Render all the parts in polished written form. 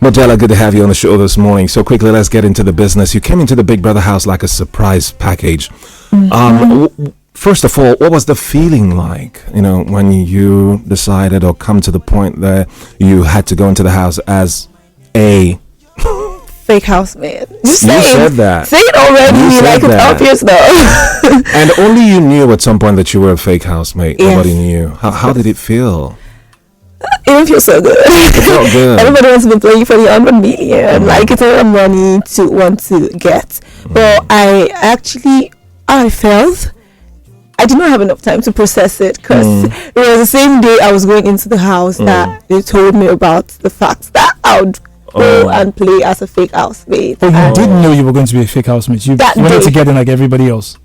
Modella, good to have you on the show this morning. So quickly, let's get into the business. You came into the Big Brother house like a surprise package. First of all, what was the feeling like, when you decided or come to the point that you had to go into the house as a fake housemate? You said that. Say it already, like it's obvious though. And only you knew at some point that you were a fake housemate. Yes. Nobody knew. How did it feel? It didn't feel so good. It felt good. Everybody wants to be playing for the 100 million. Like, it's a lot of money to want to get. But I felt I did not have enough time to process it, because it was the same day I was going into the house that they told me about the fact that I would go and play as a fake housemate. Oh, you didn't know you were going to be a fake housemate. You wanted to get in like everybody else.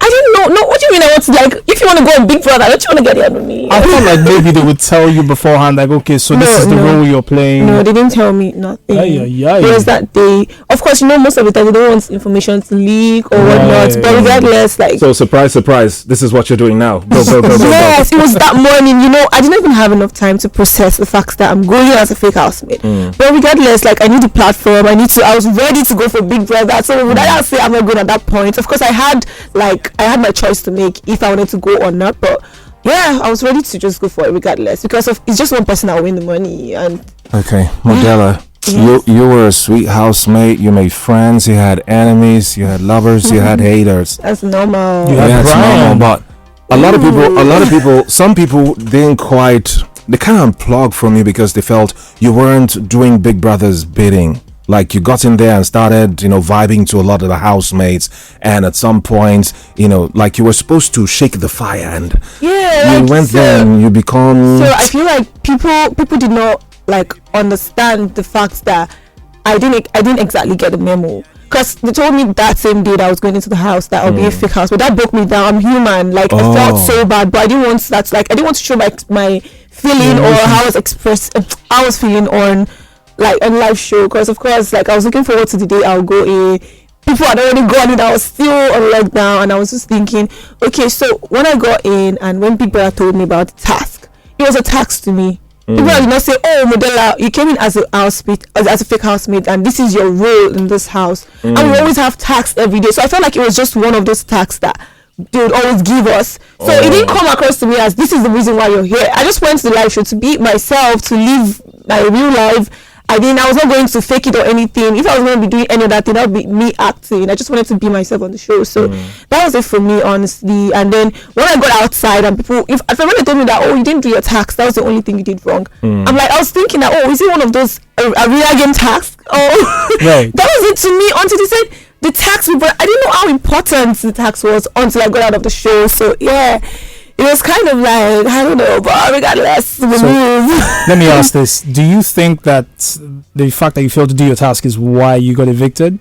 I didn't know. No, what do you mean I want to, like, if you want to go on Big Brother, don't you want to get in on me? I felt like maybe they would tell you beforehand, like, okay, so this is the role you're playing. No, they didn't tell me nothing. It was that day. Of course, most of the time they don't want information to leak or whatnot. But regardless, like... So, surprise, this is what you're doing now. Go. Yes, it was that morning, I didn't even have enough time to process the fact that I'm going as a fake housemate. But regardless, like, I need the platform. I was ready to go for Big Brother. So would I say I'm not going at that point? Of course, I had my choice to make if I wanted to go or not, but I was ready to just go for it regardless, because it's just one person that will win the money. And okay, Modella, you were a sweet housemate. You made friends. You had enemies. You had lovers. You had haters. That's normal. That's normal. But a lot of people, some people didn't quite. They kind of unplugged from you because they felt you weren't doing Big Brother's bidding. Like, you got in there and started, vibing to a lot of the housemates, and at some point, like you were supposed to shake the fire, and you went there and you become. So I feel like people did not understand the fact that I didn't exactly get the memo, because they told me that same day that I was going into the house that I'll be a fake house, but that broke me down. I'm human. Like, I felt so bad, but I didn't want that. Like, I didn't want to show my feeling or how I was feeling on live show, because of course, like, I was looking forward to the day I'll go in. People had already gone in. I was still on lockdown, and I was just thinking, okay, so when I got in and when Big Brother told me about the task, it was a task to me. People did not say, oh, Modella, you came in as a fake housemate, and this is your role in this house. And we always have tasks every day. So I felt like it was just one of those tasks that they would always give us. So it didn't come across to me as this is the reason why you're here. I just went to the live show to be myself, to live my real life. I was not going to fake it or anything. If I was going to be doing any of that thing, that would be me acting. I just wanted to be myself on the show. So that was it for me, honestly. And then when I got outside and people, if when they told me that, oh, you didn't do your tax, that was the only thing you did wrong. I'm like, I was thinking that, oh, is it one of those arena game tasks? Oh, right. That was it to me until they said the tax. But I didn't know how important the tax was until I got out of the show. So it was kind of like, I don't know, but regardless, let me ask this. Do you think that the fact that you failed to do your task is why you got evicted?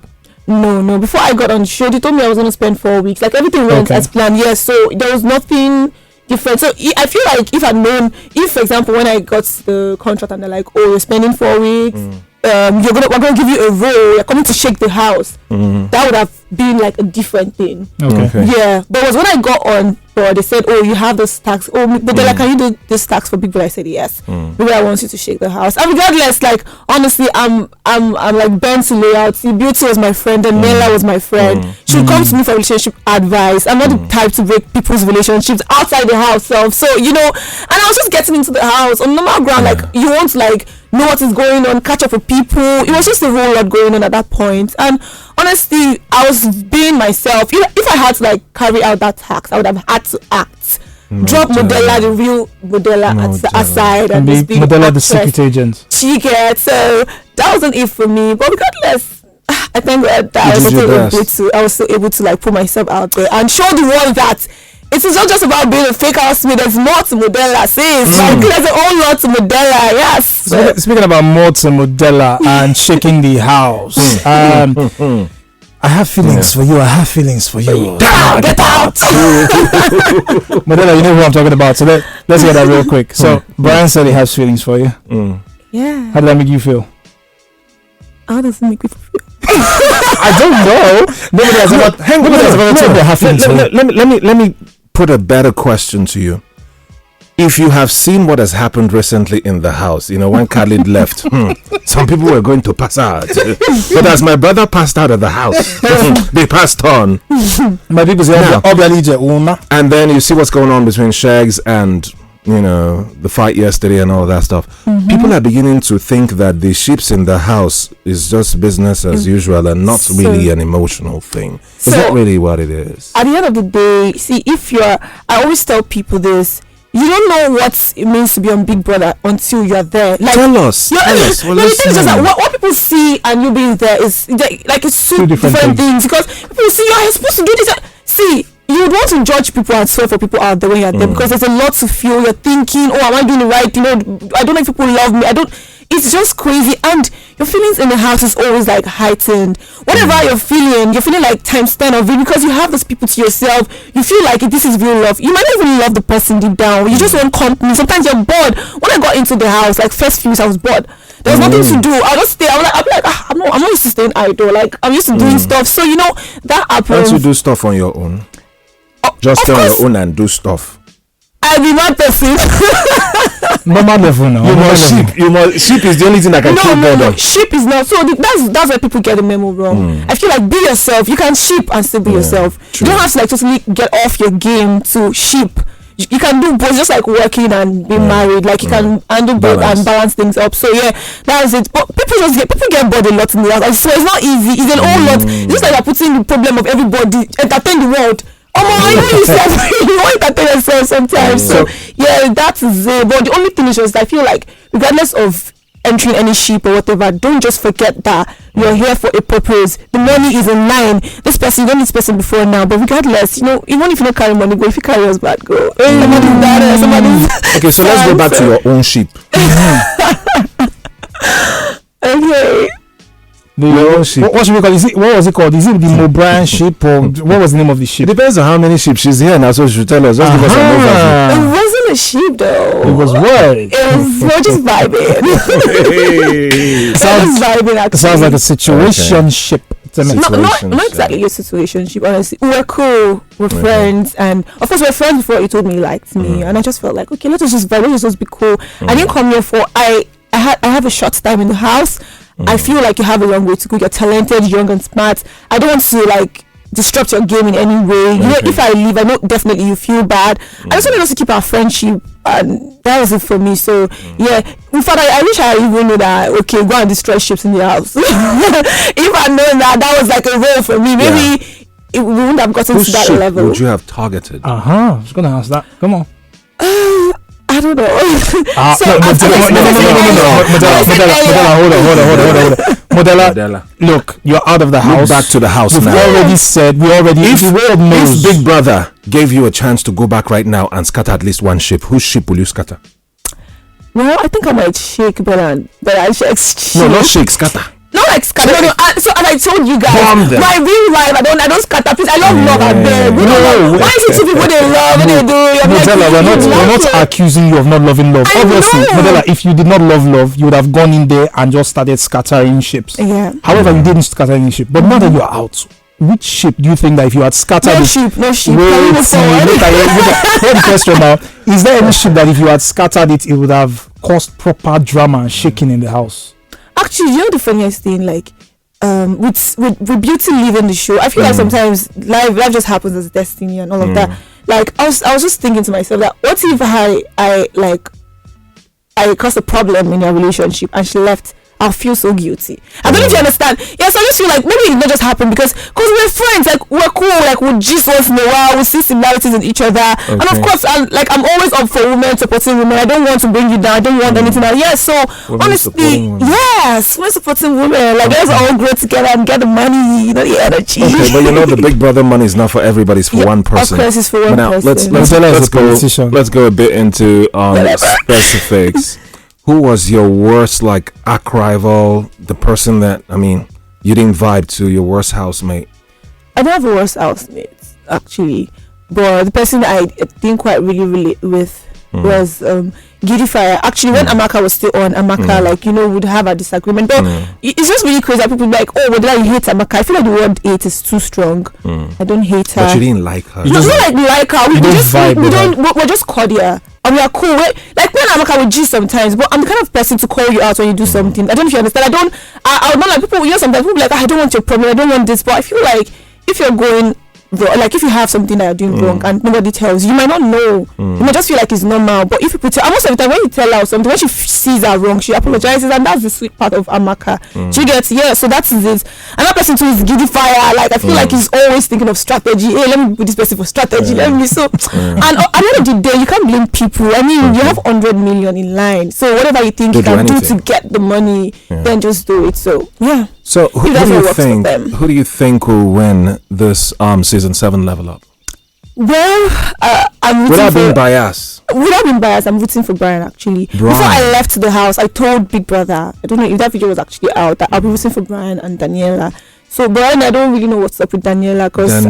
No. Before I got on the show, they told me I was going to spend 4 weeks. Like, everything went as planned. Yes, so there was nothing different. So I feel like if I'd known, for example, when I got the contract and they're like, oh, you're spending 4 weeks, we're gonna give you a role, you're coming to shake the house, that would have been like a different thing. Okay. Yeah, but it was when I got on board, they said, oh, you have this tax, but they're like, can you do this tax for Big Brother? I said yes. Maybe I want you to shake the house. And regardless, like, honestly, I'm like bent to layout. See, Beauty was my friend, Daniella was my friend. She would come to me for relationship advice. I'm not the type to break people's relationships outside the house. So and I was just getting into the house on normal ground. Like, you want to know what is going on, catch up with people. It was just a whole lot going on at that point. And honestly, I was being myself. If I had to carry out that task, I would have had to act. Drop Modella, the real Modella aside, and just be Modella, the secret agent. She gets. So that wasn't it for me. But regardless, I thank God that I was still able to put myself out there and show the world that it is not just about being a fake housemate. There's more to Modella. There's a whole lot to Modella. Yes. Speaking about more to Modella and shaking the house, I have feelings for you. Get out. Modella, you know who I'm talking about. So let's get that real quick. So Brian said he has feelings for you. Yeah. How did that make you feel? How does it make me feel? I don't know. Nobody has ever told me I have feelings for you. Let me put a better question to you. if you have seen what has happened recently in the house, when Khalid left, some people were going to pass out. But as my brother passed out of the house, they passed on. My people say, and then you see what's going on between Shags and, the fight yesterday and all that stuff. People are beginning to think that the ships in the house is just business as usual and not really an emotional thing. Is that really what it is? At the end of the day, see, I always tell people this, you don't know what it means to be on Big Brother until you're there. Like, tell us. Well, the thing is just like what people see and you being there is like it's two different things, because people see you're supposed to do this. See, you would want to judge people and swear for people out there when you're there, because there's a lot to feel. You're thinking, oh, am I doing it right? I don't know if people love me. It's just crazy, and your feelings in the house is always like heightened. Whatever you're feeling like times 10 of it, because you have those people to yourself. You feel like this is real love. You might not even love the person deep down. You just want company. Sometimes you're bored. When I got into the house, like first few weeks, I was bored. There was nothing to do. I'll just stay. I'm like, I'm not used to staying idle. Like, I'm used to doing stuff. So that happens. Don't you do stuff on your own? Just stay on your own and do stuff. I be not person. Normal level now. Sheep is the only thing that can kill boredom. Sheep is not. So that's where people get the memo wrong. I feel like be yourself. You can sheep and still be yourself. True. You don't have to like totally get off your game to sheep. You can do both, just like working and being married. Like you can handle both and balance things up. So yeah, that's it. But people get bored a lot in the house. I swear it's not easy. It's an whole lot. It's just like you're putting the problem of everybody, entertain the world. I know yourself. You want to entertain yourself sometimes. So yeah, that's it. But the only thing is just I feel like regardless of entering any ship or whatever, don't just forget that you're here for a purpose. The money is in line. This person, you don't need this person before now. But regardless, even if you don't carry money, go. If you carry us bad, go. Somebody's better. Somebody's. Okay, so let's go back to your own ship. Okay. What should we call it? What was it called? Is it the Mobrian ship, or what was the name of the ship? It depends on how many ships she's here now, so she should tell us. Just give us an overview. It wasn't a sheep though. It was what? We're just vibing. Sounds like a situation ship. Not exactly a situation ship, honestly. We're cool, we're friends, and of course we're friends before you told me you liked me, and I just felt like, okay, let's just vibe, let's just be cool. I didn't come here for I have a short time in the house. I feel like you have a long way to go. You're talented, young and smart. I don't want to like disrupt your game in any way. If I leave, I know definitely you feel bad. I just wanted us to keep our friendship, and that was it for me. So yeah, in fact, I wish I even knew that. Okay, go and destroy ships in the house. If I known that was like a role for me, maybe we wouldn't have gotten to that level. Would you have targeted? I was gonna ask that. Come on. I don't know. Hold on. Modella, look, you're out of the house. Back to the house now. If Big Brother gave you a chance to go back right now and scatter at least one ship, whose ship will you scatter? Well, I think I might shake, but I shake. No, not shake, scatter. Not like scatter. No. So as I told you guys, my real life, I don't scatter. Please, I love love and there. Why is it two people they love and they do? Modella, we're not accusing you of not loving love. Obviously, Modella, if you did not love love, you would have gone in there and just started scattering ships. Yeah. However, you didn't scatter any ship. But now that you're out, which ship do you think that if you had scattered no ship. Wait, the question now. Is there any ship that if you had scattered it would have caused proper drama and shaking in the house? Actually, the funniest thing, like, with Beauty leaving the show, I feel like sometimes life just happens as destiny and all of that. Like, I was just thinking to myself that what if I caused a problem in your relationship and she left? I'll feel so guilty. I don't know if you understand. Yes, I just feel like maybe it not just happen because we're friends, like we're cool, like we gist once in a while, we see similarities in each other, and of course, I'm always up for women, supporting women. I don't want to bring you down. I don't want anything else. Yes, so honestly, yes, we're supporting women. Like let's all grow together and get the money, the energy. Okay, but the Big Brother money is not for everybody; it's for one person. Of course, it's for one person. Let's go a bit into specifics. Who was your worst arch rival? The person that you didn't vibe to, your worst housemate? I don't have a worst housemate actually, but the person that I didn't quite really relate with was Giddyfia. Actually, when Amaka was still on, Amaka would have a disagreement. But it's just really crazy that people be like, oh, you hate Amaka. I feel like the word hate is too strong. I don't hate her. But you didn't like her. It's not like we like her. We're just cordial. and we are cool. Like when I'm with G sometimes, but I'm the kind of person to call you out when you do something. I don't know if you understand. I would not like people. Sometimes people be like, I don't want your problem. I don't want this. But I feel like if you're going wrong, like if you have something that you're doing wrong and nobody tells you, you might not know. You might just feel like it's normal. But if people tell, most of the time when you tell her something, when she sees her wrong, she apologizes, and that's the sweet part of Amaka. She gets so that's it. Another person too is Giddyfia. Like I feel like he's always thinking of strategy. Hey, let me put this person for strategy. Let me and at the end of the day, you can't blame people. I mean, you have 100 million in line, so whatever you think you can do to get the money, then just do it. So yeah. So who do you think will win this season 7 level up? Well, I'm rooting without being biased. Without being biased, I'm rooting for Brian actually. Before I left the house, I told Big Brother, I don't know if that video was actually out, that I'll be rooting for Brian and Daniella. So Brian, I don't really know what's up with Daniella because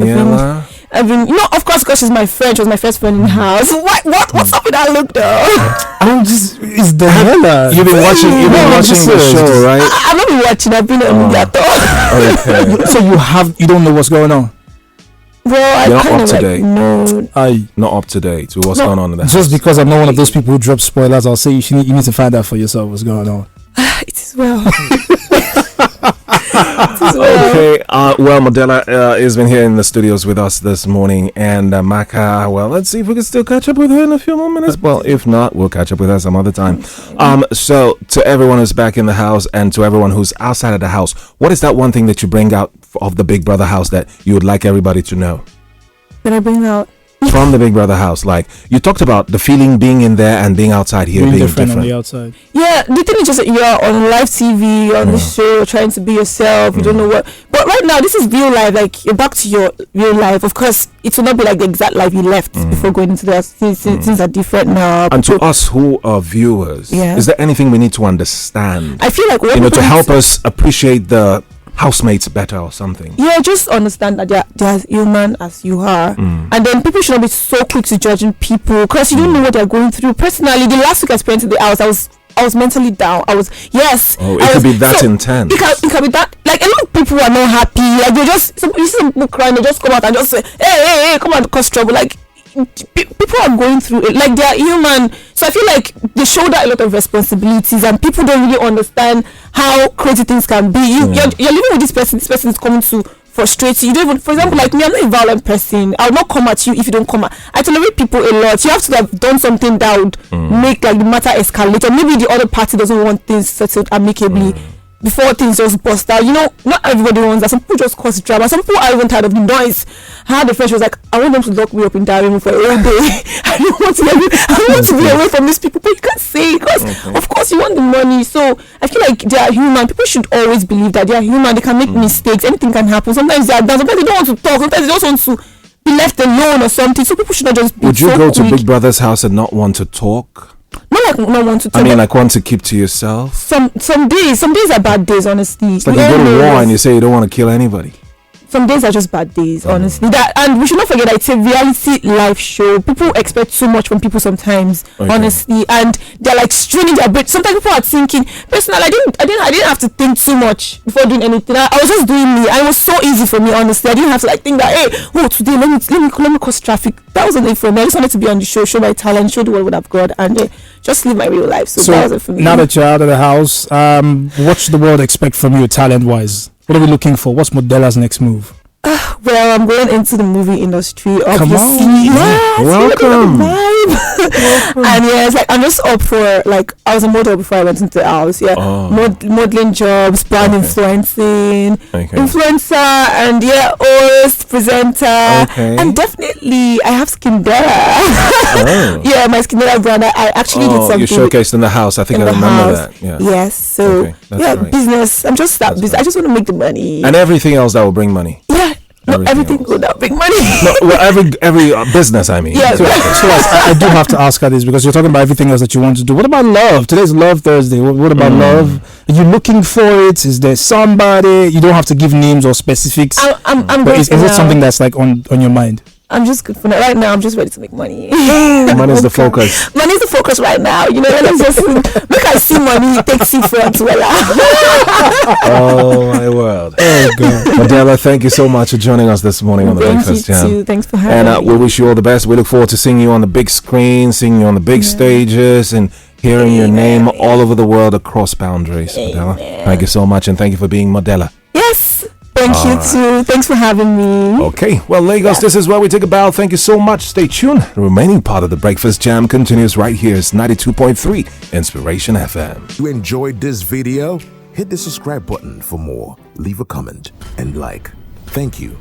I've been, of course, because she's my friend. She was my first friend in the house. What's up with that look though? It's Daniella. You've been watching the show, right? I've not been watching. I've been on okay. So you don't know what's going on. Well, you're not up to date. No, not up to date to what's going on in the house. Just because I'm not one of those people who drop spoilers, I'll say you need to find out for yourself what's going on. It is well. Okay, well, Modella has been here in the studios with us this morning, and Amaka, well, let's see if we can still catch up with her in a few more minutes. Well, if not, we'll catch up with her some other time. So to everyone who's back in the house and to everyone who's outside of the house, what is that one thing that you bring out of the Big Brother house that you would like everybody to know? That I bring out from the Big Brother house? Like you talked about the feeling being in there and being outside here, being different on the outside. Yeah, the thing is just that you're on live TV, on the show, trying to be yourself. You don't know what. But right now, this is real life. Like you're back to your real life. Of course, it will not be like the exact life you left before going into the things are different now. And to us who are viewers, is there anything we need to understand? I feel like to help us appreciate the housemates better or something. Yeah, just understand that they're as human as you are, and then people should not be so quick to judging people because you don't know what they're going through. Personally, the last week I spent in the house, I was mentally down. It could be that intense. It can be that. Like a lot of people are not happy. Like they just you see some people crying, they just come out and just say, hey, come on, cause trouble. Like people are going through it, like they are human. So I feel like they shoulder a lot of responsibilities and people don't really understand how crazy things can be. You're living with this person is coming to frustrate you. You don't even, for example, like me, I'm not a violent person. I'll not come at you if you don't come at. I tolerate people a lot. You have to have done something that would make like the matter escalate, or maybe the other party doesn't want things settled amicably before things just bust out. Not everybody wants that. Some people just cause drama. Some people are even tired of the noise. I had a friend, she was like, I want them to lock me up in that room for a whole day. I don't want to be away from these people. But you can't say it because of course you want the money. So I feel like they are human. People should always believe that they are human. They can make mistakes. Anything can happen. Sometimes they are done. Sometimes they don't want to talk. Sometimes they just want to be left alone or something. So people should not just be Would you go to Big Brother's house and not want to talk? Not want to talk. I mean, like want to keep to yourself. Some days are bad days, honestly. It's like you go to war and you say you don't want to kill anybody. Some days are just bad days, honestly. And we should not forget that it's a reality life show. People expect so much from people sometimes, honestly, and they're like straining their brain. Sometimes people are thinking. Personally, I didn't have to think too much before doing anything. I was just doing me. And it was so easy for me, honestly. I didn't have to like think that today let me cause traffic. That wasn't it for me. I just wanted to be on the show my talent, show the world what I've got, and just live my real life. So that was it for me. Now that you're out of the house, what should the world expect from you, talent-wise? What are we looking for? What's Modella's next move? Well, I'm going into the movie industry, obviously. Come on. Yes, welcome. And it's like I'm just up for, like, I was a model before I went into the house. Modeling jobs, brand influencing, influencer, and host, presenter, and definitely I have Skincare. My Skincare brand. I actually did something. You showcased in the house. I think I remember that. Yeah. Yes. So business. I'm just that business. I just want to make the money. And everything else that will bring money. Yeah. Not everything good that big money. every business, I mean. Yeah. So I do have to ask her this because you're talking about everything else that you want to do. What about love? Today's Love Thursday. What about love? Are you looking for it? Is there somebody? You don't have to give names or specifics. Is it something that's like on your mind? I'm just good for now. Right now, I'm just ready to make money. Money is the focus. Money is the focus right now. Let's just make I see money, take see friends. Oh my word! Oh go. Modella, thank you so much for joining us this morning on the Breakfast Jam. Thank you. Thanks for having And me. we wish you all the best. We look forward to seeing you on the big screen, seeing you on the big stages, and hearing your name all over the world across boundaries. Modella, thank you so much, and thank you for being Modella. Yes. Thank you too. Thanks for having me. Okay, well, Lagos, this is where we take a bow. Thank you so much. Stay tuned. The remaining part of the Breakfast Jam continues right here. It's 92.3 Inspiration FM. If you enjoyed this video, hit the subscribe button for more. Leave a comment and like. Thank you.